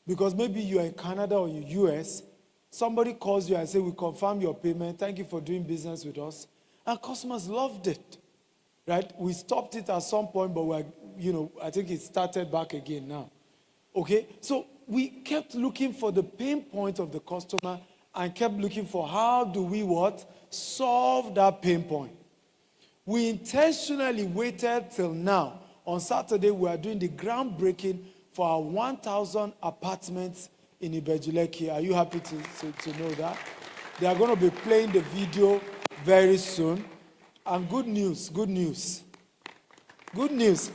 Because maybe you are in Canada or in US, somebody calls you and says, we confirm your payment, thank you for doing business with us. And customers loved it, right? We stopped it at some point, but I think it started back again now. Okay, so we kept looking for the pain point of the customer and kept looking for how do we solve that pain point. We intentionally waited till now. On Saturday, we are doing the groundbreaking for our 1,000 apartments in Ibejuleki. Are you happy to know that? They are going to be playing the video very soon. And good news,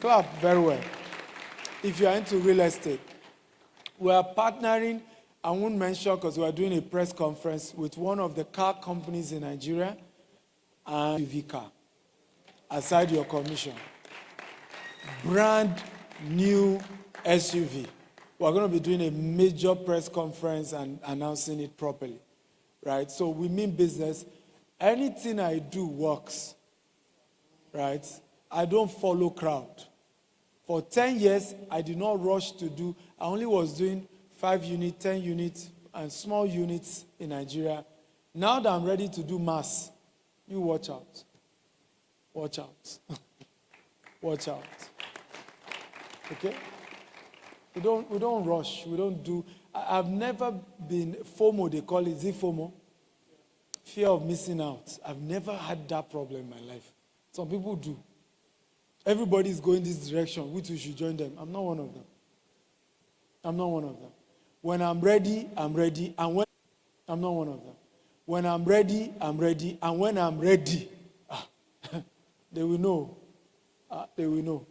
clap very well. If you are into real estate, we are partnering, I won't mention because we are doing a press conference with one of the car companies in Nigeria and SUV car, aside your commission. Brand new SUV. We're going to be doing a major press conference and announcing it properly, right? So we mean business. Anything I do works, right? I don't follow crowd. For 10 years, I did not rush to do, I only was doing 5 units, 10 units, and small units in Nigeria. Now that I'm ready to do mass, you watch out. Watch out. Watch out. Okay? We don't rush. We don't do. I've never been FOMO, they call it. Is it FOMO? Fear of missing out. I've never had that problem in my life. Some people do. Everybody's going this direction. We too should join them. I'm not one of them. I'm not one of them. When I'm ready, I'm ready. And when I'm not one of them. When I'm ready, I'm ready. And when I'm ready, they will know. They will know.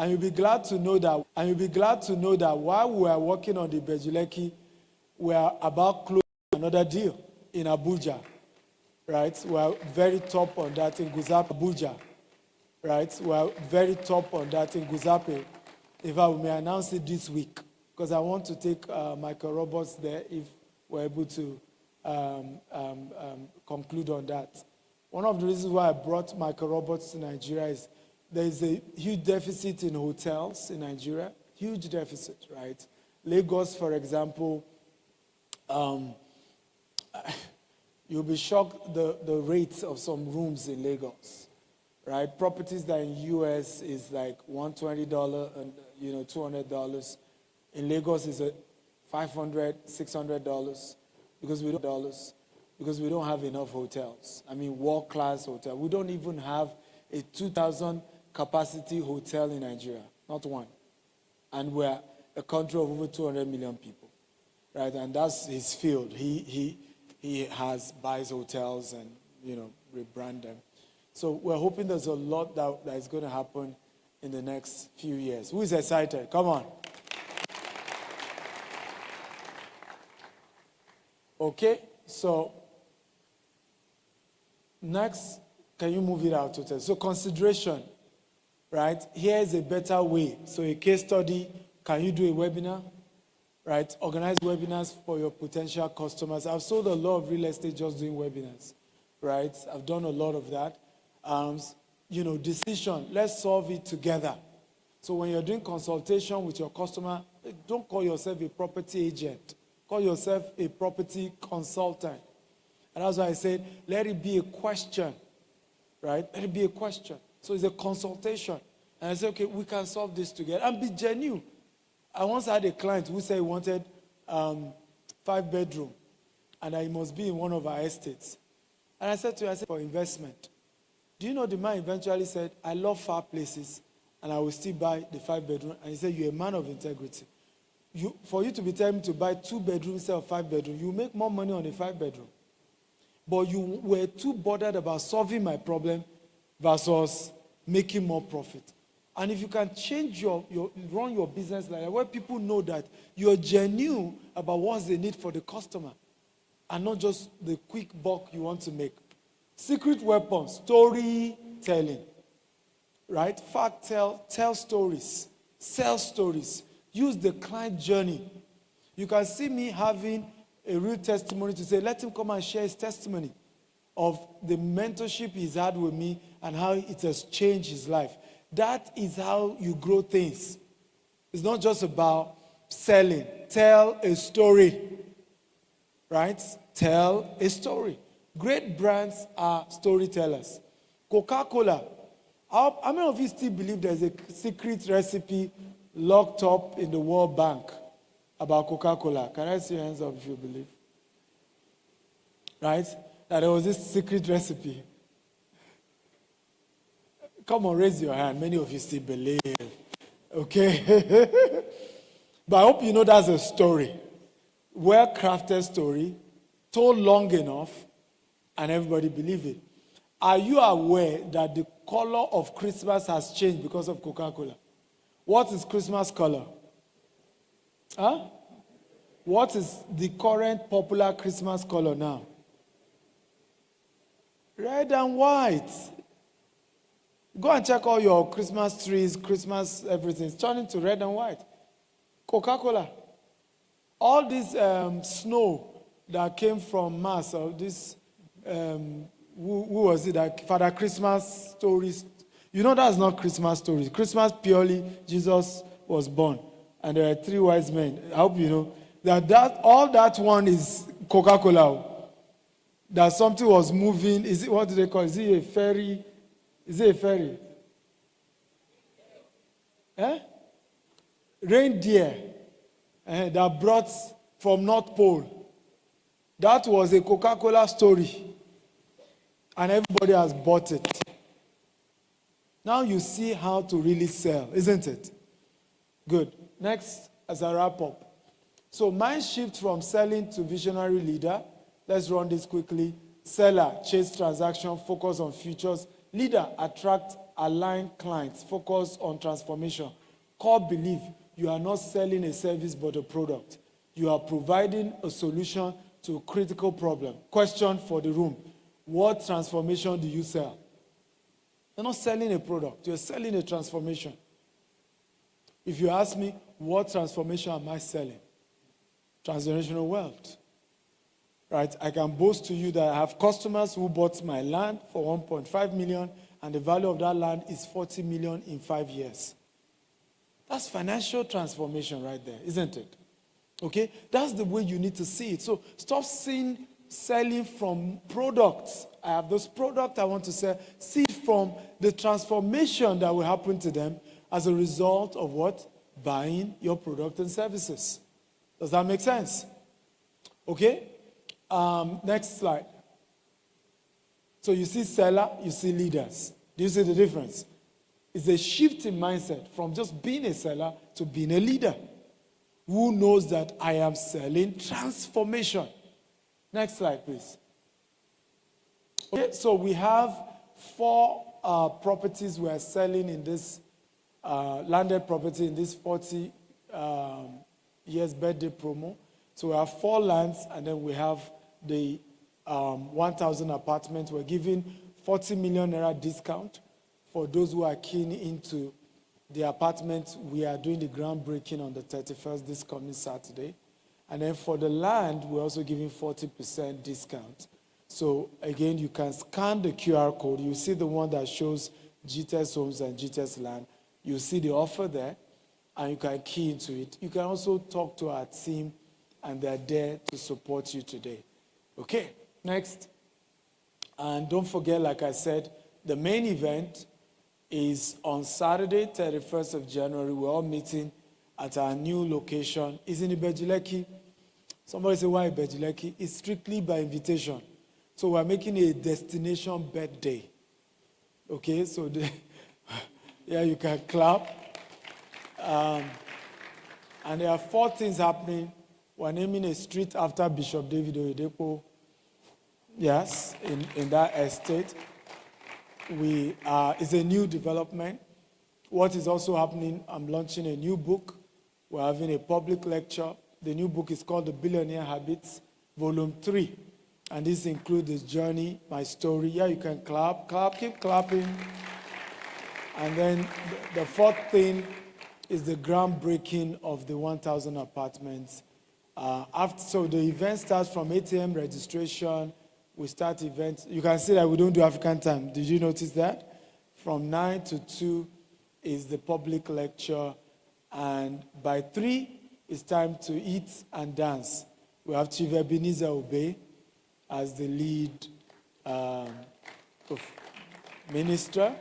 And you'll be glad to know that. And you'll be glad to know that while we are working on the Ibejuleki, we are about closing another deal in Abuja. Right? We are very top on that in Guzape, Abuja. Right? We are very top on that in Guzape. In fact, we may announce it this week because I want to take micro robots there if we're able to conclude on that. One of the reasons why I brought micro robots to Nigeria is there is a huge deficit in hotels in Nigeria, huge deficit, right? Lagos, for example, you'll be shocked the rates of some rooms in Lagos, right? Properties that in US is like $120 and $200. In Lagos is $500, $600 because we don't have enough hotels. I mean, world-class hotel. We don't even have a 2,000 capacity hotel in Nigeria, not one. And we're a country of over 200 million people, right? And that's his field. He buys hotels and, rebrand them. So we're hoping there's a lot that is going to happen in the next few years. Who is excited? Come on. Okay, so next, can you move it out to test? So consideration, right? Here's a better way. So a case study, can you do a webinar? Right? Organize webinars for your potential customers. I've sold a lot of real estate just doing webinars, right? I've done a lot of that. Decision, let's solve it together. So when you're doing consultation with your customer, don't call yourself a property agent. Call yourself a property consultant. And that's why I said, let it be a question, right? Let it be a question. So it's a consultation. And I said, okay, we can solve this together. And be genuine. I once had a client who said he wanted 5-bedroom. And he must be in one of our estates. And I said to him, for investment. Do you know the man eventually said, I love far places, and I will still buy the 5-bedroom. And he said, you're a man of integrity. For you to be telling me to buy 2 bedrooms instead of 5-bedroom, you make more money on a 5-bedroom. But you were too bothered about solving my problem versus making more profit. And if you can change run your business like that, where people know that you're genuine about what's the need for the customer, and not just the quick buck you want to make. Secret weapon, storytelling, right? Fact, tell stories, sell stories, use the client journey. You can see me having a real testimony to say, let him come and share his testimony of the mentorship he's had with me and how it has changed his life. That is how you grow things. It's not just about selling. Tell a story. Right? Tell a story. Great brands are storytellers. Coca-Cola. How many of you still believe there's a secret recipe locked up in the World Bank about Coca-Cola? Can I see your hands up if you believe? Right? That there was this secret recipe. Come on, raise your hand. Many of you still believe. Okay? But I hope you know that's a story. Well-crafted story, told long enough, and everybody believe it. Are you aware that the color of Christmas has changed because of Coca-Cola? What is Christmas color? Huh? What is the current popular Christmas color now? Red and white. Go and check all your Christmas trees, Christmas everything. It's turning to red and white. Coca-Cola. All this snow that came from Mars, or this, who was it? That Father Christmas stories. You know that's not Christmas stories. Christmas purely, Jesus was born. And there are 3 wise men. I hope you know that all that one is Coca-Cola. That something was moving. Is it, what do they call it? Is it a ferry? Is it a ferry? Reindeer that brought from North Pole. That was a Coca-Cola story. And everybody has bought it. Now you see how to really sell, isn't it? Good. Next, as I wrap up. So mind shift from selling to visionary leader. Let's run this quickly. Seller, chase transaction, focus on futures. Leader, attract, align clients, focus on transformation. Core belief, you are not selling a service but a product. You are providing a solution to a critical problem. Question for the room. What transformation do you sell? You're not selling a product. You're selling a transformation. If you ask me, what transformation am I selling? Transgenerational wealth. Right? I can boast to you that I have customers who bought my land for 1.5 million, and the value of that land is 40 million in 5 years. That's financial transformation right there, isn't it? Okay? That's the way you need to see it. So stop selling from products. I have those products I want to sell. See it from the transformation that will happen to them as a result of what? Buying your product and services. Does that make sense? Okay? Next slide. So you see seller, you see leaders. Do you see the difference? It's a shift in mindset from just being a seller to being a leader who knows that I am selling transformation. Next slide, please. Okay, so we have 4 properties we are selling in this landed property in this 40 years birthday promo. So we have 4 lands, and then we have the 1,000 apartments. We're giving 40 million naira discount for those who are keen into the apartments. We are doing the groundbreaking on the 31st, this coming Saturday. And then for the land, we're also giving 40% discount. So again, you can scan the QR code. You see the one that shows GTS Homes and GTS Land. You see the offer there, and you can key into it. You can also talk to our team, and they're there to support you today. Okay, next. And don't forget, like I said, the main event is on Saturday, 31st of January. We're all meeting at our new location. It's in Ibejuleki. Somebody say, why Ibejuleki? It's strictly by invitation. So we're making a destination birthday. Okay, so yeah, you can clap. And there are 4 things happening. We're naming a street after Bishop David Oyedepo. Yes, in that estate. It's a new development. What is also happening, I'm launching a new book. We're having a public lecture. The new book is called The Billionaire Habits, Volume 3. And this includes this journey, my story. Yeah, you can clap, keep clapping. And then the 4th thing is the groundbreaking of the 1,000 apartments. So the event starts from 8 a.m. registration. We start events. You can see that we don't do African time. Did you notice that? From 9 to 2 is the public lecture. And by 3, it's time to eat and dance. We have Chief Ebenezer Obey as the lead of minister.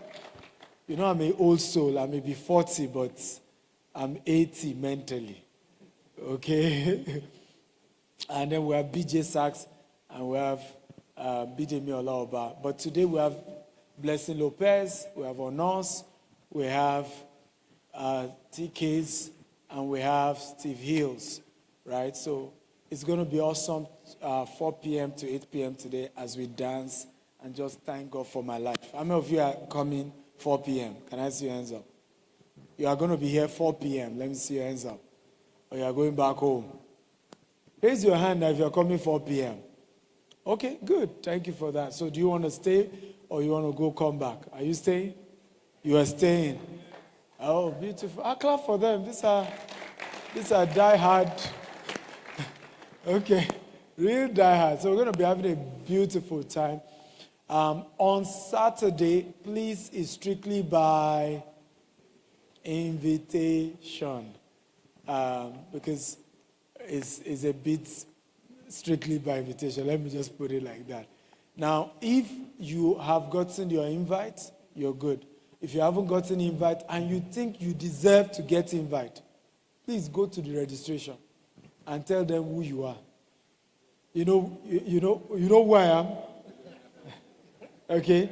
You know, I'm an old soul. I may be 40, but I'm 80 mentally. Okay? And then we have BJ Sachs and we have BJ Miolaoba. But today we have Blessing Lopez, we have Honors, we have TKs, and we have Steve Hills, right? So it's going to be awesome, 4 p.m. to 8 p.m. today as we dance and just thank God for my life. How many of you are coming 4 p.m.? Can I see your hands up? You are going to be here 4 p.m. Let me see your hands up. Or you are going back home. Raise your hand if you are coming 4 p.m. Okay, good. Thank you for that. So do you want to stay or you want to go come back? Are you staying? You are staying. Oh, beautiful. I clap for them. These are die-hard. Okay, real die-hard. So we're going to be having a beautiful time. On Saturday, please, is strictly by invitation. Because it's a bit strictly by invitation. Let me just put it like that. Now, if you have gotten your invite, you're good. If you haven't gotten invite and you think you deserve to get invite, please go to the registration and tell them who you are. You know who I am? Okay?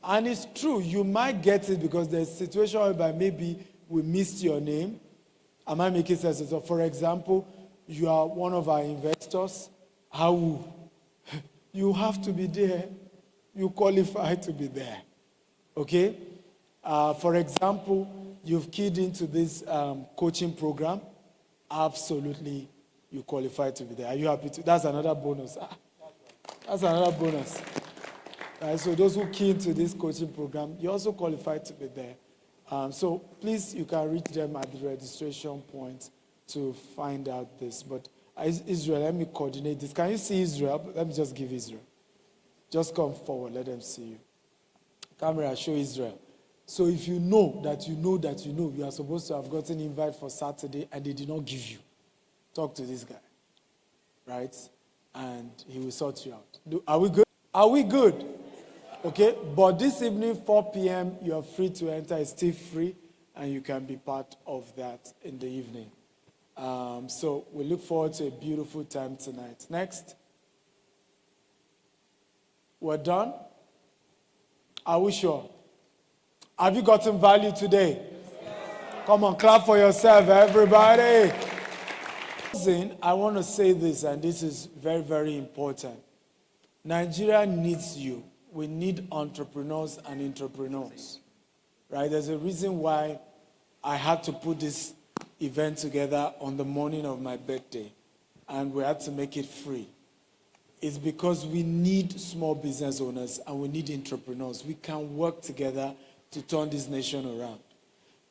And it's true, you might get it because there's a situation whereby maybe we missed your name. Am I making sense? So, for example, you are one of our investors. How? You have to be there. You qualify to be there. Okay? For example, you've keyed into this coaching program. Absolutely, you qualify to be there. Are you happy to? That's another bonus. That's another bonus. Right, so those who key into this coaching program, you also qualify to be there. So please, you can reach them at the registration point to find out this. But Israel, let me coordinate this. Can you see Israel? Let me just give Israel. Just come forward. Let them see you. Camera, show Israel. So if you know that you are supposed to have gotten invite for Saturday and they did not give you, talk to this guy, right? And he will sort you out. Are we good? Are we good? Okay, but this evening, 4 p.m., you are free to enter. It's still free, and you can be part of that in the evening. So we look forward to a beautiful time tonight. Next. We're done? Are we sure? Have you gotten value today? Come on, clap for yourself, everybody. I want to say this, and this is very, very important. Nigeria needs you. We need entrepreneurs and entrepreneurs, right? There's a reason why I had to put this event together on the morning of my birthday, and we had to make it free. It's because we need small business owners and we need entrepreneurs. We can work together to turn this nation around.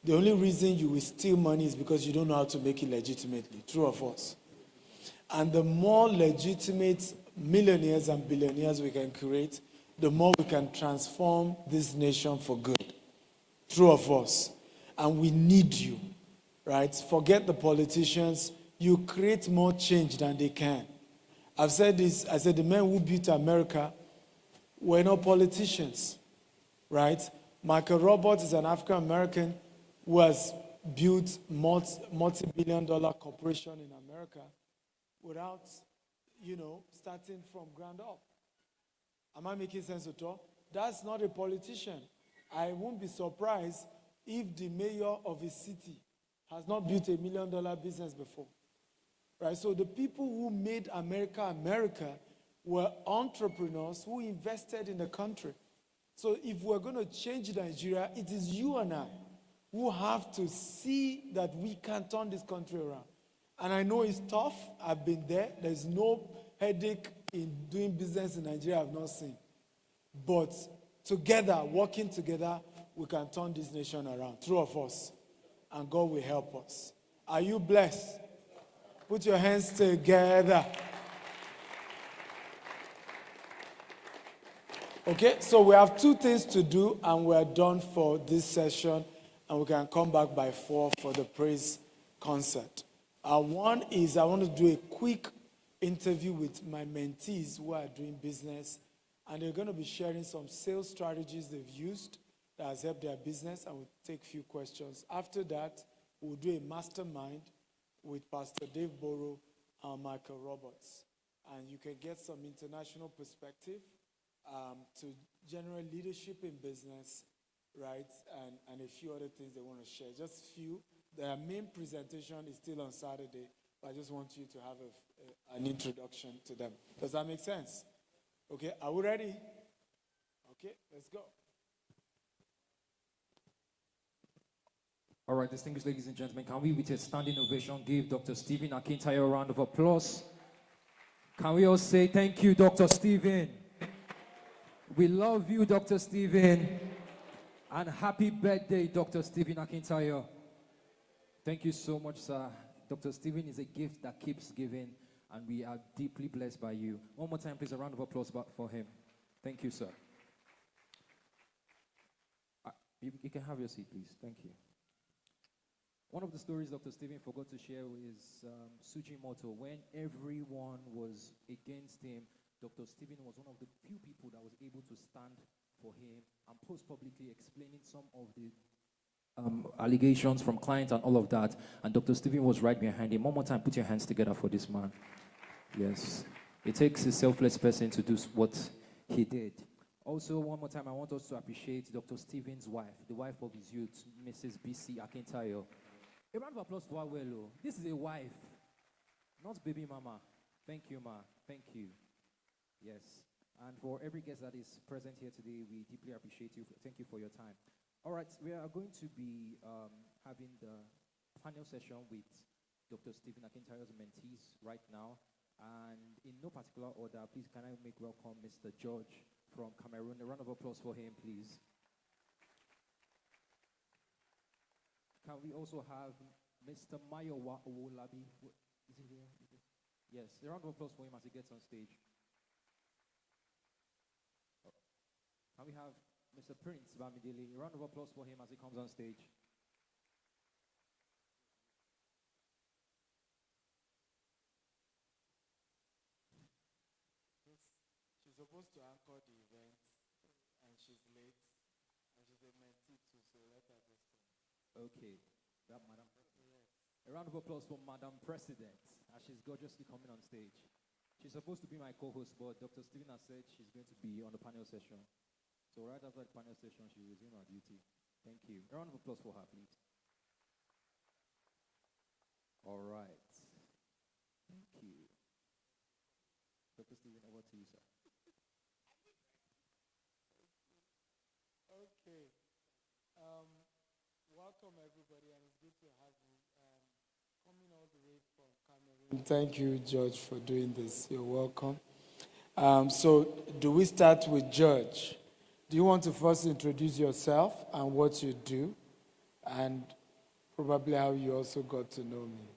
The only reason you will steal money is because you don't know how to make it legitimately. True or false? And the more legitimate millionaires and billionaires we can create, the more we can transform this nation for good. True or false? And we need you, right? Forget the politicians. You create more change than they can. I've said this. I said the men who built America were not politicians, right? Michael Roberts is an African-American who has built multi-billion-dollar corporation in America without, starting from ground up. Am I making sense at all? That's not a politician. I won't be surprised if the mayor of a city has not built $1 million business before. Right? So the people who made America America were entrepreneurs who invested in the country. So if we're going to change Nigeria, it is you and I who have to see that we can turn this country around. And I know it's tough. I've been there. There's no headache in doing business in Nigeria I've not seen. But together, working together, we can turn this nation around. True of us. And God will help us. Are you blessed? Put your hands together. Okay, so we have 2 things to do, and we're done for this session, and we can come back by 4 for the praise concert. One is I want to do a quick interview with my mentees who are doing business, and they're going to be sharing some sales strategies they've used that has helped their business, and we'll take a few questions. After that, we'll do a mastermind with Pastor Dave Borrow and Michael Roberts. And you can get some international perspective to general leadership in business, right? And a few other things they want to share. Just few. Their main presentation is still on Saturday, but I just want you to have an introduction to them. Does that make sense? Okay, are we ready? Okay, let's go. All right, distinguished ladies and gentlemen, can we, with a standing ovation, give Dr. Stephen Akintayo a round of applause? Can we all say thank you, Dr. Stephen? We love you, Dr. Stephen. And happy birthday, Dr. Stephen Akintayo. Thank you so much, sir. Dr. Stephen is a gift that keeps giving, and we are deeply blessed by you. One more time, please, a round of applause for him. Thank you, sir. You can have your seat, please. Thank you. One of the stories Dr. Stephen forgot to share is Sujimoto. When everyone was against him, Dr. Stephen was one of the few people that was able to stand for him and post publicly explaining some of the allegations from clients and all of that. And Dr. Stephen was right behind him. One more time, put your hands together for this man. Yes. It takes a selfless person to do what he did. Also, one more time, I want us to appreciate Dr. Stephen's wife, the wife of his youth, Mrs. B.C. Akintayo. A round of applause for her. This is a wife, not baby mama. Thank you, ma. Thank you. Yes. And for every guest that is present here today, we deeply appreciate you. Thank you for your time. All right, we are going to be having the panel session with Dr. Stephen Akintayo's mentees right now. And in no particular order, please can I make welcome Mr. George from Cameroon. A round of applause for him, please. Can we also have Mr. Mayowa Owolabi? Is he here? Yes, a round of applause for him as he gets on stage. Can we have Mr. Prince Bamidele? A round of applause for him as he comes on stage. She's supposed to anchor the event, and she's late, and she's a mentee too, so let her just come. Okay, that Madam President. A round of applause for Madam President as she's gorgeously coming on stage. She's supposed to be my co-host, but Dr. Stephen has said she's going to be on the panel session. So right after the panel session, she will resume her duty. Thank you. A round of applause for her, please. All right. Thank you. Dr. Stephen, over to you, sir. Okay. Welcome, everybody, and it's good to have you coming all the way from Cameroon. Thank you, George, for doing this. You're welcome. So, do we start with George? Do you want to first introduce yourself and what you do, and probably how you also got to know me?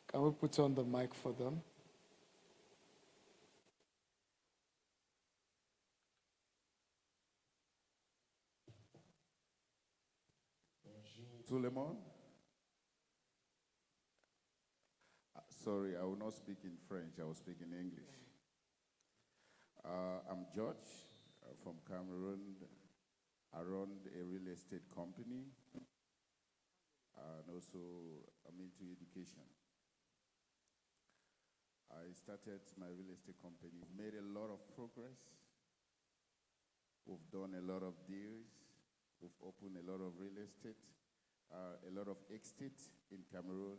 Can we put on the mic for them? Suleiman? Sorry, I will not speak in French. I will speak in English. I'm George from Cameroon. I run a real estate company, and also I'm into education. I started my real estate company. We've made a lot of progress. We've done a lot of deals. We've opened a lot of real estate, a lot of estates in Cameroon.